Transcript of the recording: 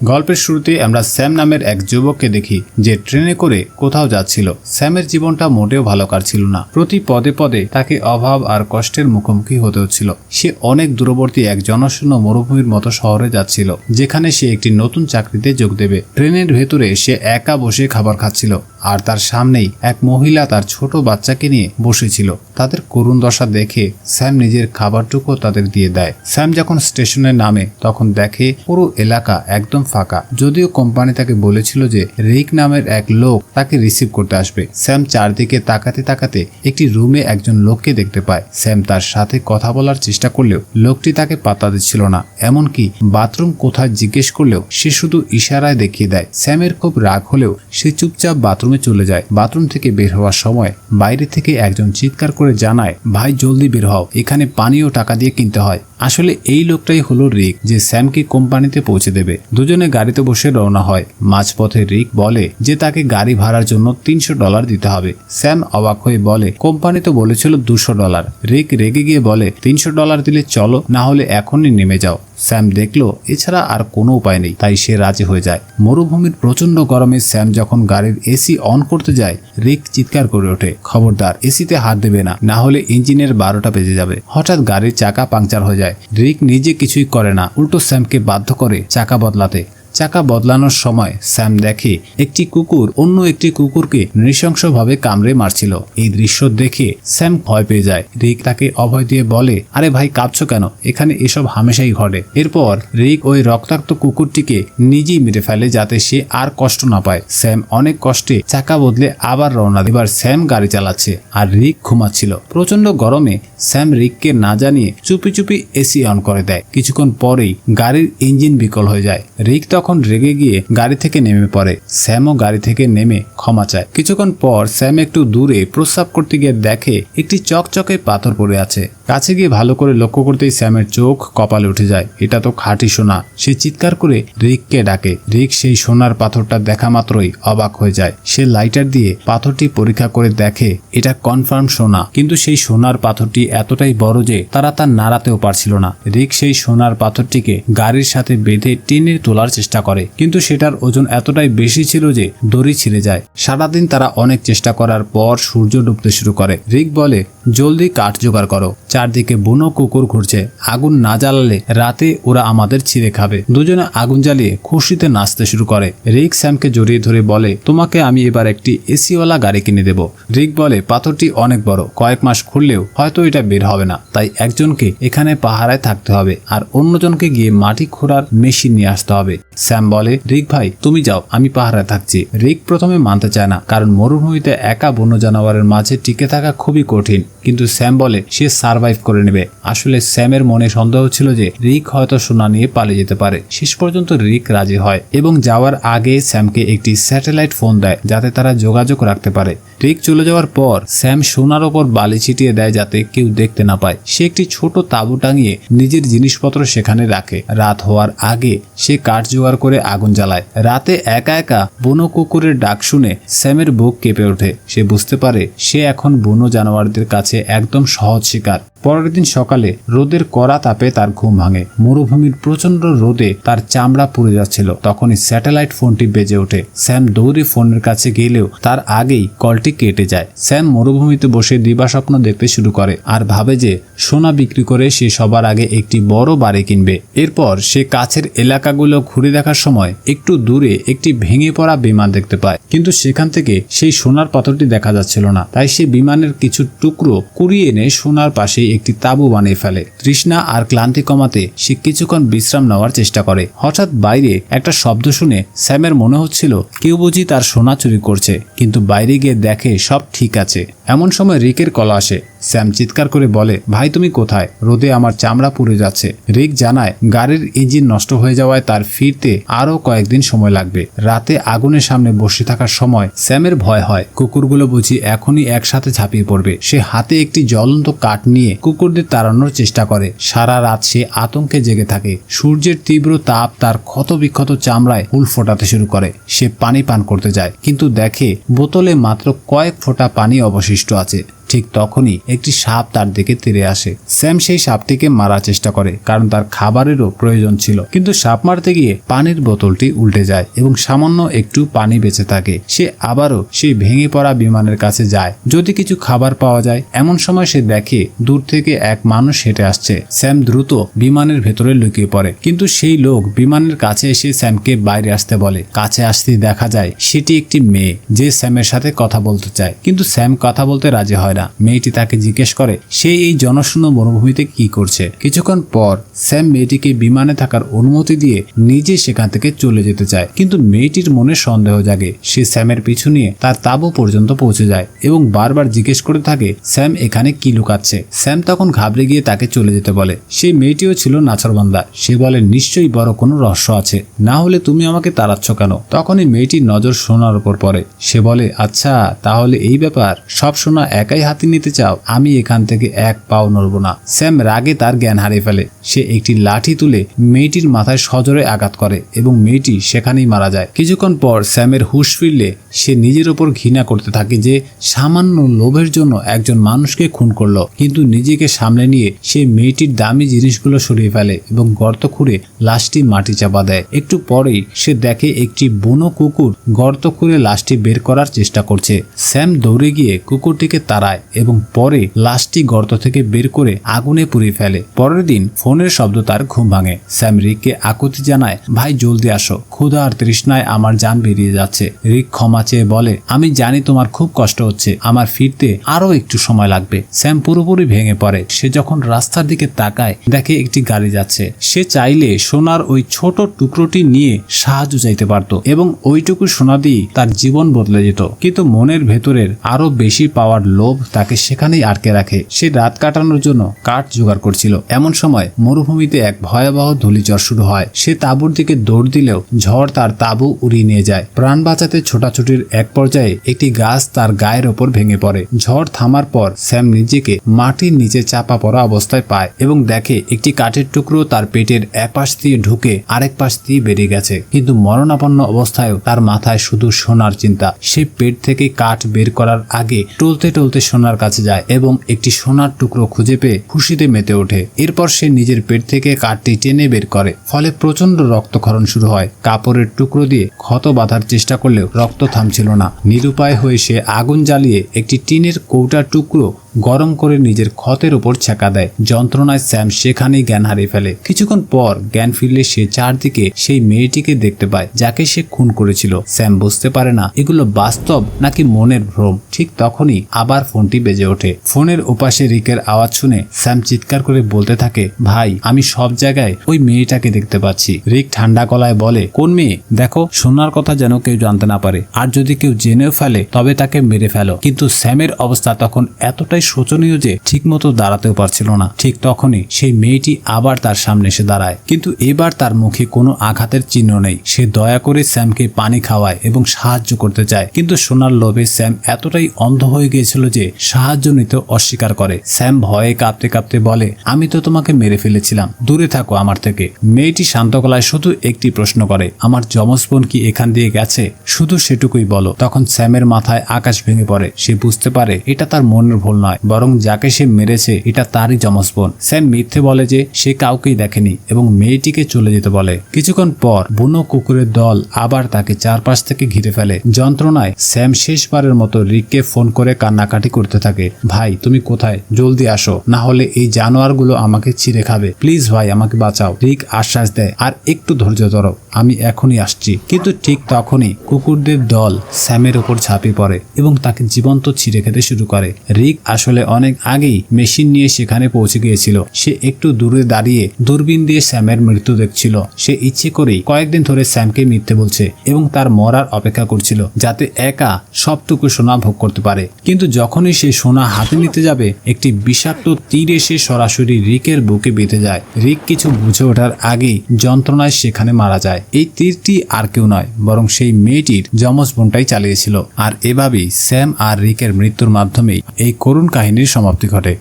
গল্পের শুরুতে আমরা স্যাম নামের এক যুবককে দেখি যে ট্রেনে করে কোথাও যাচ্ছিল। স্যামের জীবনটা মোটেও ভালো কাটছিল না। প্রতি পদে পদে তাকে অভাব আর কষ্টের মুখোমুখি হতে হচ্ছিল। সে অনেক দূরবর্তী এক জনশূন্য মরুভূমির মতো শহরে যাচ্ছিল, যেখানে সে একটি নতুন চাকরিতে যোগ দেবে। ট্রেনের ভেতরে সে একা বসে খাবার খাচ্ছিল, আর তার সামনেই এক মহিলা তার ছোট বাচ্চাকে নিয়ে বসেছিল। তাদের করুণ দশা দেখে স্যাম নিজের খাবারটুকু তাদের দিয়ে দেয়। স্যাম যখন স্টেশনে নামে তখন দেখে পুরো এলাকা একদম ফাঁকা, যদিও কোম্পানি তাকে বলেছিল যে রিক নামের এক লোক তাকে রিসিভ করতে আসবে। স্যাম চারদিকে তাকাতে তাকাতে একটি রুমে একজন লোককে দেখতে পায়। স্যাম তার সাথে কথা বলার চেষ্টা করলেও লোকটি তাকে পাত্তা দিচ্ছিল না। এমনকি বাথরুম কোথায় জিজ্ঞেস করলেও সে শুধু ইশারায় দেখিয়ে দেয়। স্যামের খুব রাগ হলেও সে চুপচাপ বাথরুমে চলে যায়। বাথরুম থেকে বের হওয়ার সময় বাইরে থেকে একজন চিৎকার করে জানায়, ভাই জলদি বের হও, এখানে পানি ও টাকা দিয়ে কিনতে হয়। আসলে এই লোকটাই হলো রিক, যে স্যামকে কোম্পানিতে পৌঁছে দেবে। দুজনে গাড়িতে বসে রওনা হয়। মাঝপথে রিক বলে যে তাকে গাড়ি ভাড়ার জন্য $300 দিতে হবে। স্যাম অবাক হয়ে বলে, কোম্পানি তো বলেছিল $200। রিক রেগে গিয়ে বলে, $300 দিলে চলো, না হলে এখনই নেমে যাও। স্যাম দেখলো এছাড়া আর কোনো উপায় নেই, তাই সে রাজি হয়ে যায়। মরুভূমির প্রচন্ড গরমে স্যাম যখন গাড়ির এসি অন করতে যায়, রিক চিৎকার করে ওঠে, খবরদার এসিতে হাত দেবে না, না হলে ইঞ্জিনের 12টা বেজে যাবে। হঠাৎ গাড়ির চাকা পাংচার হয়ে যায়। রিক নিজে কিছুই করে না, উল্টো স্যামকে বাধ্য করে চাকা বদলাতে। চাকা বদলানোর সময় স্যাম দেখে একটি কুকুর অন্য একটি কুকুরকে নৃশংসভাবে কামড়ে মারছিল। এই দৃশ্য দেখে স্যাম ভয় পেয়ে যায়। রিক তাকে অভয় দিয়ে বলে, আরে ভাই কাঁপছো কেন, এখানে এসব হামেশাই ঘটে। এরপর রিক ওই রক্তাক্ত কুকুরটিকে নিজেই মেরে ফেলে যাতে সে আর কষ্ট না পায়। স্যাম অনেক কষ্টে চাকা বদলে আবার রওনা। এবার স্যাম গাড়ি চালাচ্ছে আর রিক ঘুমাচ্ছিল। প্রচন্ড গরমে স্যাম রিককে না জানিয়ে চুপি চুপি এসি অন করে দেয়। কিছুক্ষণ পরেই গাড়ির ইঞ্জিন বিকল হয়ে যায়। রিক তখন রেগে গিয়ে গাড়ি থেকে নেমে পড়ে। স্যামও গাড়ি থেকে নেমে ক্ষমা চায়। কিছুক্ষণ পর স্যাম একটু দূরে প্রস্রাব করতে গিয়ে দেখে একটি চকচকে পাথর পড়ে আছে। কাছে গিয়ে ভালো করে লক্ষ্য করতেই স্যামের চোখ কপালে উঠে যায়। এটা তো খাঁটি সোনা। সে চিৎকার করে রিককে ডাকে। রিক সেই সোনার পাথরটা দেখা মাত্রই অবাক হয়ে যায়। সে লাইটার দিয়ে পাথরটি পরীক্ষা করে দেখে এটা কনফার্ম সোনা, কিন্তু সেই সোনার পাথরটি এতটাই বড় যে তারা তা নাড়াতেও পারছিল না। রিক সেই সোনার পাথরটিকে গাড়ির সাথে বেঁধে টেনে তোলার চেষ্টা করে, কিন্তু সেটার ওজন এতটাই বেশি ছিল যে দড়ি ছিঁড়ে যায়। সারাদিন তারা অনেক চেষ্টা করার পর সূর্য ডুবতে শুরু করে। রিক বলে, জলদি কাঠ জোগাড় করো, চারদিকে বুনো কুকুর ঘুরছে, আগুন না জ্বালালে রাতে ওরা আমাদের ছিঁড়ে খাবে। দুজনে আগুন জ্বালিয়ে খুশিতে নাচতে শুরু করে। রিক স্যামকে জড়িয়ে ধরে বলে, তোমাকে আমি এবার একটি এসিওয়ালা গাড়ি কিনে দেব। রিক বলে, পাথরটি অনেক বড়, কয়েক মাস খুললেও হয়তো এটা বের হবে না, তাই একজনকে এখানে পাহারায় থাকতে হবে আর অন্যজনকে গিয়ে মাটি খোঁড়ার মেশিন নিয়ে আসতে হবে। স্যাম বলে, রিক ভাই তুমি যাও, আমি পাহারায় থাকছি। রিক প্রথমে মানতে চায় না, কারণ মরুভূমিতে একা বন্য জানোয়ারের মাঝে টিকে থাকা খুবই কঠিন, কিন্তু স্যাম বলে সে সার্ভাইভ করে নেবে। আসলে স্যামের মনে সন্দেহ ছিল যে রিক হয়তো সোনা নিয়ে পালিয়ে যেতে পারে। শেষ পর্যন্ত রিক রাজি হয় এবং যাওয়ার আগে স্যামকে একটি স্যাটেলাইট ফোন দেয় যাতে তারা যোগাযোগ রাখতে পারে। রিক চলে যাওয়ার পর স্যাম সোনার ওপর বালি ছিটিয়ে দেয় যাতে কেউ দেখতে না পায়। সে একটি ছোট তাঁবু টাঙিয়ে নিজের জিনিসপত্র সেখানে রাখে। রাত হওয়ার আগে সে কাঠ জোগাড় করে আগুন জ্বালায়। রাতে একা একা বুনো কুকুরের ডাক শুনে স্যামের বুক কেঁপে ওঠে। সে বুঝতে পারে সে এখন বুনো জানোয়ারদের কাছে একদম সহজ শিকার। পরের দিন সকালে রোদের কড়া তাপে তার ঘুম ভাঙে। মরুভূমির প্রচন্ড রোদে তার চামড়া পুড়ে যাচ্ছিল। তখনই স্যাটেলাইট ফোনটি বেজে ওঠে। স্যাম দৌড়ে ফোনের কাছে গেলেও তার আগেই কলটি কেটে যায়। স্যাম মরুভূমিতে বসে দিবাস্বপ্ন দেখতে শুরু করে আর ভাবে যে সোনা বিক্রি করে সে সবার আগে একটি বড় বাড়ি কিনবে। এরপর সে কাছের এলাকাগুলো ঘুরে দেখার সময় একটু দূরে একটি ভেঙে পড়া বিমান দেখতে পায়, কিন্তু সেখান থেকে সেই সোনার পাথরটি দেখা যাচ্ছিল না। তাই সে বিমানের কিছু টুকরো কুড়িয়ে এনে সোনার পাশে একটি তাঁবু বানিয়ে ফেলে। তৃষ্ণা আর ক্লান্তি কমাতে সে কিছুক্ষণ বিশ্রাম নেওয়ার চেষ্টা করে। হঠাৎ বাইরে একটা শব্দ শুনে স্যামের মনে হচ্ছিল কেউ বুঝি তার সোনা চুরি করছে, কিন্তু বাইরে গিয়ে দেখে সব ঠিক আছে। এমন সময় রিকের কল আসে। স্যাম চিৎকার করে বলে, ভাই তুমি কোথায়, রোদে আমার চামড়া পুড়ে যাচ্ছে। রিক জানায় গাড়ির ইঞ্জিন নষ্ট হয়ে যাওয়ায় তার ফিরতে আরো কয়েকদিন সময় লাগবে। রাতে আগুনের সামনে বসে থাকার সময় স্যামের ভয় হয় কুকুরগুলো বুঝি এখনই একসাথে ঝাঁপিয়ে পড়বে। সে হাতে একটি জ্বলন্ত কাঠ নিয়ে কুকুরদের তাড়ানোর চেষ্টা করে। সারা রাত সে আতঙ্কে জেগে থাকে। সূর্যের তীব্র তাপ তার ক্ষত বিক্ষত চামড়ায় হুল ফোটাতে শুরু করে। সে পানি পান করতে যায়, কিন্তু দেখে বোতলে মাত্র কয়েক ফোঁটা পানি অবশিষ্ট আছে। ঠিক তখনই একটি সাপ তার দিকে তেড়ে আসে। স্যাম সেই সাপটিকে মারার চেষ্টা করে, কারণ তার খাবারেরও প্রয়োজন ছিল, কিন্তু সাপ মারতে গিয়ে পানির বোতলটি উল্টে যায় এবং সামান্য একটু পানি বেঁচে থাকে। সে আবারও সেই ভেঙে পড়া বিমানের কাছে যায় যদি কিছু খাবার পাওয়া যায়। এমন সময় সে দেখে দূর থেকে এক মানুষ হেঁটে আসছে। স্যাম দ্রুত বিমানের ভেতরে লুকিয়ে পড়ে, কিন্তু সেই লোক বিমানের কাছে এসে স্যামকে বাইরে আসতে বলে। কাছে আসতেই দেখা যায় সেটি একটি মেয়ে, যে স্যামের সাথে কথা বলতে চায়, কিন্তু স্যাম কথা বলতে রাজি হয় না। মেয়েটি তাকে জিজ্ঞেস করে সে এই জনশূন্য মরুভূমিতে কি করছে। কিছুক্ষণ পর স্যাম মেয়েটিকে বিমানে থাকার অনুমতি দিয়ে নিজে সেখান থেকে চলে যেতে চায়, কিন্তু মেয়েটির মনে সন্দেহ জাগে। সে স্যামের পিছু নিয়ে তার তাঁবু পর্যন্ত পৌঁছে যায় এবং বারবার জিজ্ঞেস করে থাকে স্যাম এখানে কি লুকাচ্ছে। স্যাম তখন ঘাবড়ে গিয়ে তাকে চলে যেতে বলে। সেই মেয়েটিও ছিল নাছোড়বান্দা। সে বলে নিশ্চয়ই বড় কোনো রহস্য আছে, না হলে তুমি আমাকে তাড়াচ্ছ কেন। তখনই মেয়েটির নজর সোনার উপর পড়ে। সে বলে আচ্ছা তাহলে এই ব্যাপার, সব সোনা একাই হাতে নিতে চাও, আমি এখান থেকে এক পাও নড়ব না। স্যাম রাগে তার জ্ঞান হারিয়ে ফেলে। সে একটি লাঠি তুলে মেয়েটির মাথায় সজোরে আঘাত করে এবং মেয়েটি সেখানেই মারা যায়। কিছুক্ষণ পর স্যামের হুঁশ ফিরলে সে নিজের ওপর ঘৃণা করতে থাকে যে সামান্য লোভের জন্য একজন মানুষকে খুন করলো, কিন্তু নিজেকে সামলে নিয়ে সে মেয়েটির দামি জিনিসগুলো সরিয়ে ফেলে এবং গর্ত খুঁড়ে লাশটি মাটি চাপা দেয়। একটু পরেই সে দেখে একটি বুনো কুকুর গর্ত খুঁড়ে লাশটি বের করার চেষ্টা করছে। স্যাম দৌড়ে গিয়ে কুকুরটিকে তাড়ায় এবং পরে লাশটি গর্ত থেকে বের করে আগুনে পুড়িয়ে ফেলে। পরের দিন ফোনের শব্দ তার ঘুম ভাঙে। স্যাম রিককে আকুতি জানায় ভাই জলদি আসো, ক্ষুধা আর তৃষ্ণায় আমার জান বেরিয়ে যাচ্ছে। রিক ক্ষমা চেয়ে বলে আমি জানি তোমার খুব কষ্ট হচ্ছে, আমার ফিরতে আরো একটু সময় লাগবে। স্যাম পুরোপুরি ভেঙে পড়ে। সে যখন রাস্তার দিকে তাকায় দেখে একটি গাড়ি যাচ্ছে। সে চাইলে সোনার ওই ছোট টুকরোটি নিয়ে সাহায্য চাইতে পারত এবং ওইটুকু সোনা দিয়ে তার জীবন বদলে যেত, কিন্তু মনের ভেতরের আরো বেশি পাওয়ার লোভ তাকে সেখানেই আটকে রাখে। সে রাত কাটানোর জন্য কাঠ জোগাড় করছিল। এমন সময় মরুভূমিতে এক ভয়াবহ ধূলিঝড় শুরু হয়। সে তাঁবুর দিকে দৌড় দিলেও ঝড় তার তাঁবু উড়িয়ে নিয়ে যায়। প্রাণ বাঁচাতে ছোটাছুটির এক পর্যায়ে একটি গাছ তার গায়ের ওপর ভেঙে পড়ে। ঝড় থামার পর স্যাম নিজেকে মাটির নিচে চাপা পড়া অবস্থায় পায় এবং দেখে একটি কাঠের টুকরো তার পেটের এপাশ দিয়ে ঢুকে আরেক পাশ দিয়ে বেরিয়ে গেছে, কিন্তু মরণাপন্ন অবস্থায়ও তার মাথায় শুধু সোনার চিন্তা। সে পেট থেকে কাঠ বের করার আগে টলতে টলতে সোনার কাছে যায় এবং একটি সোনার টুকরো খুঁজে পেয়ে খুশিতে মেতে ওঠে। এরপর সে নিজের পেট থেকে কাঠটি টেনে বের করে, ফলে প্রচন্ড রক্তক্ষরণ শুরু হয়। কাপড়ের টুকরো দিয়ে ক্ষত বাঁধার চেষ্টা করলেও রক্ত থামছিল না। নিরুপায় হয়ে সে আগুন জ্বালিয়ে একটি টিনের কৌটার টুকরো গরম করে নিজের ক্ষতের উপর ছেঁকা দেয়। যন্ত্রণায় স্যাম সেখানেই জ্ঞান হারিয়ে ফেলে। কিছুক্ষণ পর জ্ঞান ফিরলে সে চারদিকে সেই মেয়েটিকে দেখতে পায় যাকে সে খুন করেছিল। স্যাম বুঝতে পারে না এগুলো বাস্তব নাকি মনের ভ্রম। ঠিক তখনই আবার ফোনটি বেজে ওঠে। ফোনের ওপাশে রিকের আওয়াজ শুনে স্যাম চিৎকার করে বলতে থাকে ভাই আমি সব জায়গায় ওই মেয়েটাকে দেখতে পাচ্ছি। রিক ঠান্ডা গলায় বলে কোন মেয়ে? দেখো সোনার কথা যেন কেউ জানতে না পারে, আর যদি কেউ জেনেও ফেলে তবে তাকে মেরে ফেলো। কিন্তু স্যামের অবস্থা তখন এতটাই শোচনীয় যে ঠিকমতো দাঁড়াতেও পারছিল না। ঠিক তখনই সেই মেয়েটি আবার তার সামনে এসে দাঁড়ায়, কিন্তু এবার তার মুখে কোনো আঘাতের চিহ্ন নেই। সে দয়া করে স্যামকে পানি খাওয়ায় এবং সাহায্য করতে চায়, কিন্তু সোনার লোভে স্যাম এতটাই অন্ধ হয়ে গিয়েছিল যে সাহায্য নিতে অস্বীকার করে। স্যাম ভয়ে কাঁপতে কাঁপতে বলে আমি তো তোমাকে মেরে ফেলেছিলাম, দূরে থাকো আমার থেকে। মেয়েটি শান্ত গলায় শুধু একটি প্রশ্ন করে আমার যমজ বোন কি এখান দিয়ে গেছে? শুধু সেটুকুই বলো। তখন স্যামের মাথায় আকাশ ভেঙে পড়ে। সে বুঝতে পারে এটা তার মনের ভুল নয়, বরং যাকে সে মেরেছে এটা তারই যমজ বোন। স্যাম মিথ্যে বলে যে সে কাউকেই দেখেনি এবং মেয়েটিকে চলে যেতে বলে। কিছুক্ষণ পর বুনো কুকুরের দল আবার তাকে চারপাশ থেকে ঘিরে ফেলে। যন্ত্রণায় স্যাম শেষবারের মতো রিককে ফোন করে কান্নাকাটি করতে থাকে ভাই তুমি কোথায়? জলদি আসো, না হলে এই জানোয়ারগুলো আমাকে ছিঁড়ে খাবে। প্লিজ ভাই আমাকে বাঁচাও। রিক আশ্বাস দেয় আর একটু ধৈর্য ধরো, আমি এখনই আসছি। কিন্তু ঠিক তখনই কুকুরদের দল স্যামের উপর ঝাঁপিয়ে পড়ে এবং তাকে জীবন্ত ছিঁড়ে খেতে শুরু করে। রিক আসলে অনেক আগেই মেশিন নিয়ে সেখানে পৌঁছে গিয়েছিল। সে একটু দূরে দাঁড়িয়ে দূরবীন দিয়ে স্যামের মৃত্যু দেখছিল। সে ইচ্ছে করেই কয়েকদিন ধরে স্যামকে মিথ্যে বলছে এবং তার মরার অপেক্ষা করছিল যাতে একা সবটুকু সোনা ভোগ করতে পারে। কিন্তু যখনই সে সোনা হাতে নিতে যাবে একটি বিষাক্ত তীর এসে সরাসরি রিকের বুকে বেঁধে যায়। রিক কিছু বুঝে ওঠার আগেই যন্ত্রণায় সেখানে মারা যায়। এই তীরটি আর কেউ নয় বরং সেই মেয়েটির যমজ বোনটাই চালিয়েছিল। আর এভাবেই স্যাম আর রিকের মৃত্যুর মাধ্যমেই এই করুণ কাহিনীর সমাপ্তি ঘটে।